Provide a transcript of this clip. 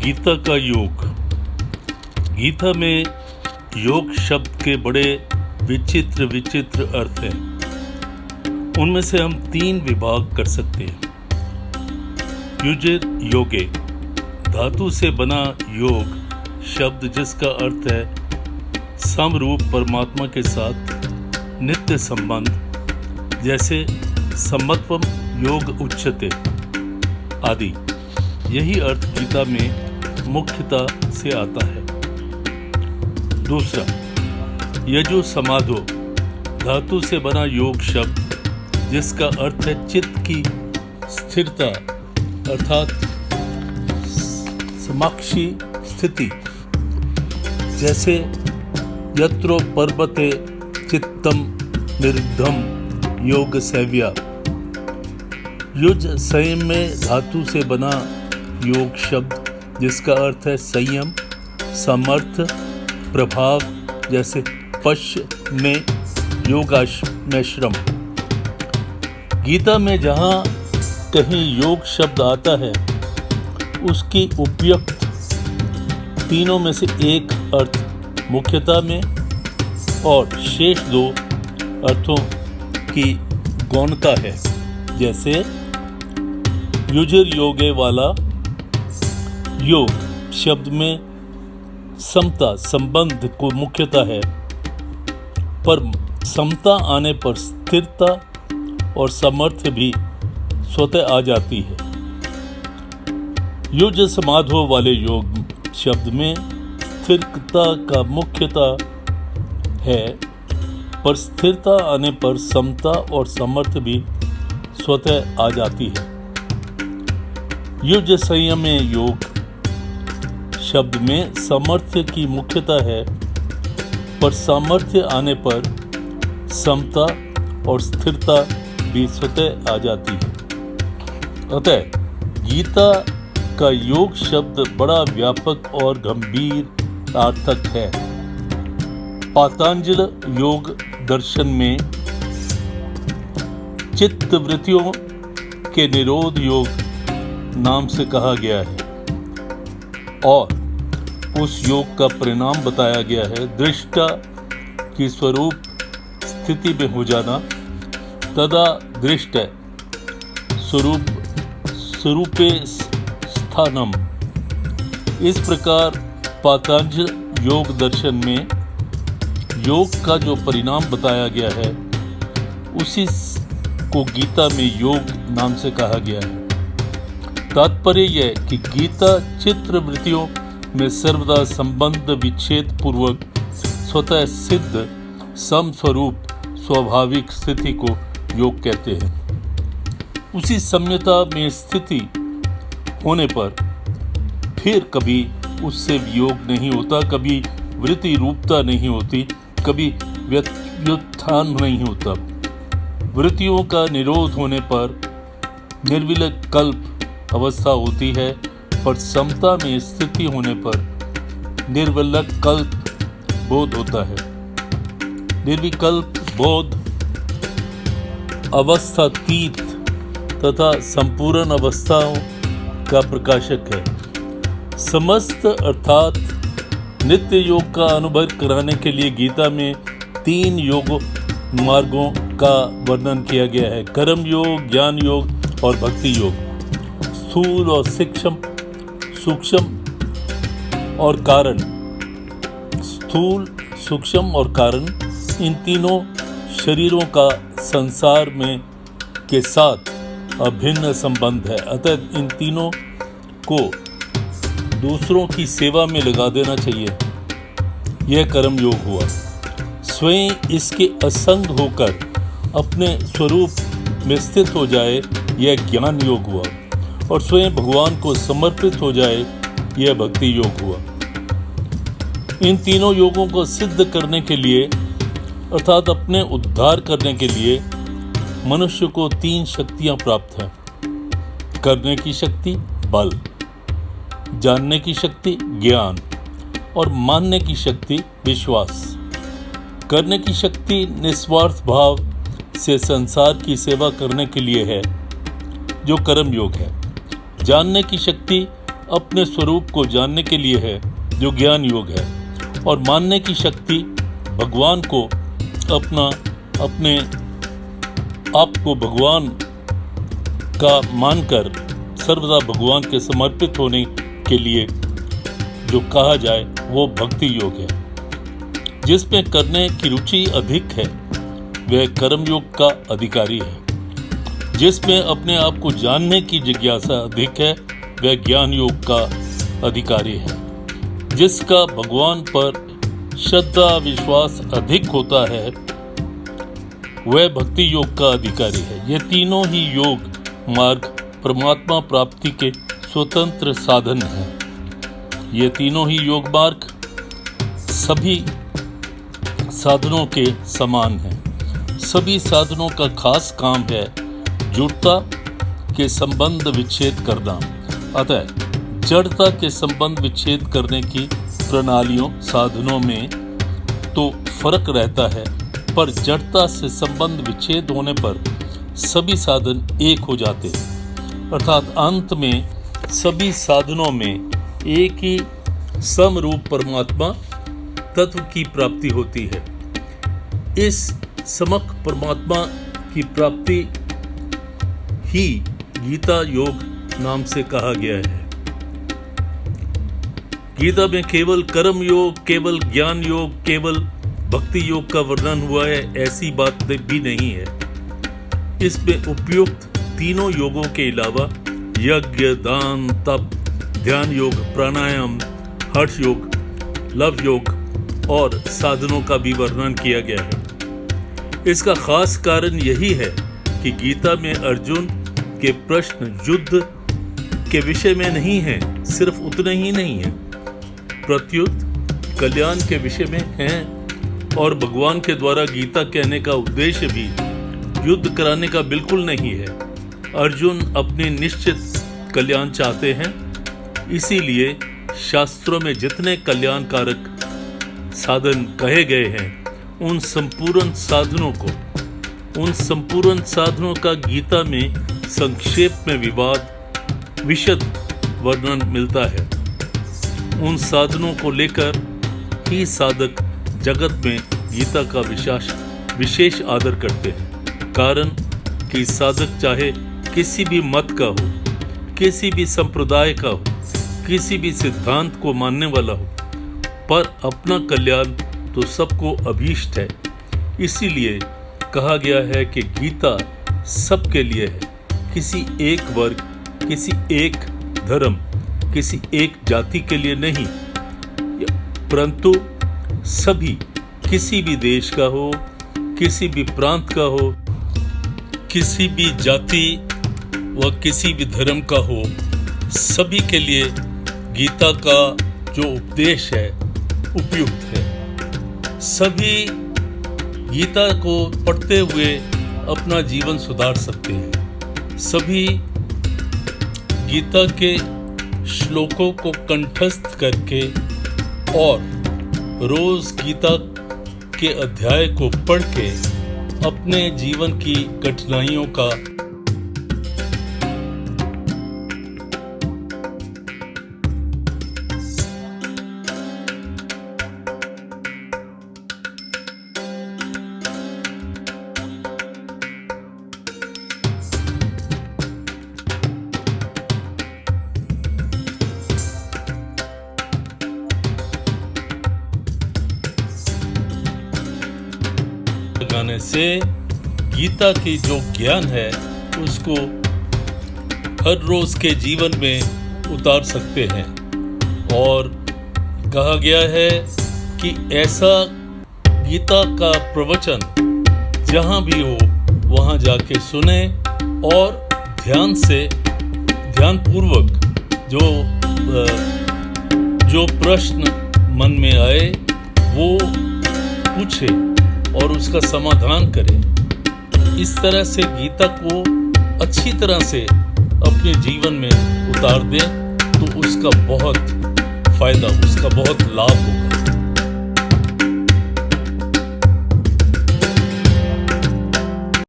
गीता का योग। गीता में योग शब्द के बड़े विचित्र अर्थ हैं। उनमें से हम 3 विभाग कर सकते हैं। युजिर योगे, धातु से बना योग शब्द जिसका अर्थ है समरूप परमात्मा के साथ नित्य संबंध, जैसे समत्वम योग उच्यते आदि। यही अर्थ गीता में मुख्यतः से आता है। दूसरा, यजु समाधो, धातु से बना योग शब्द जिसका अर्थ है चित्त की स्थिरता अर्थात समाक्षी स्थिति, जैसे यत्रो पर्वते चित्तम निरुद्धम योग सेव्या। युज संयम में धातु से बना योग शब्द जिसका अर्थ है संयम, सामर्थ्य, प्रभाव, जैसे पश्य में योगाश्रम। गीता में जहाँ कहीं योग शब्द आता है उसकी उपयुक्त तीनों में से एक अर्थ मुख्यता में और शेष 2 अर्थों की गौणता है। जैसे युजिर योगे वाला योग शब्द में समता संबंध को मुख्यता है, पर समता आने पर स्थिरता और सामर्थ्य भी स्वतः आ जाती है। युज समाधो वाले योग शब्द में स्थिरता का मुख्यता है, पर स्थिरता आने पर समता और सामर्थ्य भी स्वतः आ जाती है। युज संयम में योग शब्द में सामर्थ्य की मुख्यता है, पर सामर्थ्य आने पर समता और स्थिरता भी स्वतः आ जाती है। अतः गीता का योग शब्द बड़ा व्यापक और गंभीर अर्थक है। पातंजल योग दर्शन में चित्त वृत्तियों के निरोध योग नाम से कहा गया है और उस योग का परिणाम बताया गया है दृष्टा की स्वरूप स्थिति में हो जाना, तदा दृष्ट स्वरूपे स्थानम। इस प्रकार पातंजल योग दर्शन में योग का जो परिणाम बताया गया है उसी को गीता में योग नाम से कहा गया है। तात्पर्य यह कि गीता चित्त वृत्तियों में सर्वदा संबंध विच्छेद पूर्वक स्वतः सिद्ध समस्वरूप स्वाभाविक स्थिति को योग कहते हैं। उसी सम्यता में स्थिति होने पर फिर कभी उससे वियोग नहीं होता, कभी वृत्ति रूपता नहीं होती, कभी व्युत्थान नहीं होता। वृत्तियों का निरोध होने पर निर्विलक कल्प अवस्था होती है, पर समता में स्थिति होने पर निर्विलक कल्प बोध होता है। निर्विकल्प बोध अवस्थातीत तथा संपूर्ण अवस्थाओं का प्रकाशक है। समस्त अर्थात नित्य योग का अनुभव कराने के लिए गीता में 3 योग मार्गों का वर्णन किया गया है: कर्म योग, ज्ञान योग और भक्ति योग। स्थूल और सूक्ष्म और कारण, स्थूल, सूक्ष्म और कारण, इन तीनों शरीरों का संसार में के साथ अभिन्न संबंध है। अतः इन तीनों को दूसरों की सेवा में लगा देना चाहिए। यह कर्म योग हुआ। स्वयं इसके असंग होकर अपने स्वरूप में स्थित हो जाए, यह ज्ञान योग हुआ। और स्वयं भगवान को समर्पित हो जाए, यह भक्ति योग हुआ। इन तीनों योगों को सिद्ध करने के लिए अर्थात अपने उद्धार करने के लिए मनुष्य को 3 शक्तियां प्राप्त हैं: करने की शक्ति बल, जानने की शक्ति ज्ञान और मानने की शक्ति विश्वास। करने की शक्ति निस्वार्थ भाव से संसार की सेवा करने के लिए है, जो कर्म योग है। जानने की शक्ति अपने स्वरूप को जानने के लिए है, जो ज्ञान योग है, और मानने की शक्ति भगवान को अपने आप को भगवान का मानकर सर्वदा भगवान के समर्पित होने के लिए जो कहा जाए वो भक्ति योग है। जिसमें करने की रुचि अधिक है वह कर्म योग का अधिकारी है। जिसमें अपने आप को जानने की जिज्ञासा अधिक है वह ज्ञान योग का अधिकारी है। जिसका भगवान पर श्रद्धा विश्वास अधिक होता है वह भक्ति योग का अधिकारी है। ये तीनों ही योग मार्ग परमात्मा प्राप्ति के स्वतंत्र साधन हैं। ये तीनों ही योग मार्ग सभी साधनों के समान हैं। सभी साधनों का खास काम है जड़ता के संबंध विच्छेद करना। अतः जड़ता के संबंध विच्छेद करने की प्रणालियों साधनों में तो फर्क रहता है, पर जड़ता से संबंध विच्छेद होने पर सभी साधन एक हो जाते हैं। अर्थात अंत में सभी साधनों में एक ही समरूप परमात्मा तत्व की प्राप्ति होती है। इस समक परमात्मा की प्राप्ति ही गीता योग नाम से कहा गया है। गीता में केवल कर्म योग, केवल ज्ञान योग, केवल भक्ति योग का वर्णन हुआ है, ऐसी बात भी नहीं है। इसमें उपयुक्त तीनों योगों के अलावा यज्ञ, दान, तप, ध्यान योग, प्राणायाम, हर्ष योग, लव योग और साधनों का भी वर्णन किया गया है। इसका खास कारण यही है कि गीता में अर्जुन के प्रश्न युद्ध के विषय में नहीं है, सिर्फ उतने ही नहीं है, प्रत्युत कल्याण के विषय में हैं। और भगवान के द्वारा गीता कहने का उद्देश्य भी युद्ध कराने का बिल्कुल नहीं है। अर्जुन अपने निश्चित कल्याण चाहते हैं, इसीलिए शास्त्रों में जितने कल्याणकारक साधन कहे गए हैं उन संपूर्ण साधनों का गीता में संक्षेप में विशद वर्णन मिलता है। उन साधनों को लेकर ही साधक जगत में गीता का विशेष आदर करते हैं। कारण कि साधक चाहे किसी भी मत का हो, किसी भी संप्रदाय का हो, किसी भी सिद्धांत को मानने वाला हो, पर अपना कल्याण तो सबको अभीष्ट है। इसीलिए कहा गया है कि गीता सबके लिए है, किसी एक वर्ग, किसी एक धर्म, किसी एक जाति के लिए नहीं, परंतु सभी, किसी भी देश का हो, किसी भी प्रांत का हो, किसी भी जाति व किसी भी धर्म का हो, सभी के लिए गीता का जो उपदेश है उपयुक्त है। सभी गीता को पढ़ते हुए अपना जीवन सुधार सकते हैं। सभी गीता के श्लोकों को कंठस्थ करके और रोज गीता के अध्याय को पढ़ के अपने जीवन की कठिनाइयों का लगाने से गीता की जो ज्ञान है उसको हर रोज के जीवन में उतार सकते हैं। और कहा गया है कि ऐसा गीता का प्रवचन जहाँ भी हो वहाँ जाके सुने और ध्यानपूर्वक जो प्रश्न मन में आए वो पूछे और उसका समाधान करें। इस तरह से गीता को अच्छी तरह से अपने जीवन में उतार दें तो उसका बहुत फायदा, उसका बहुत लाभ होगा।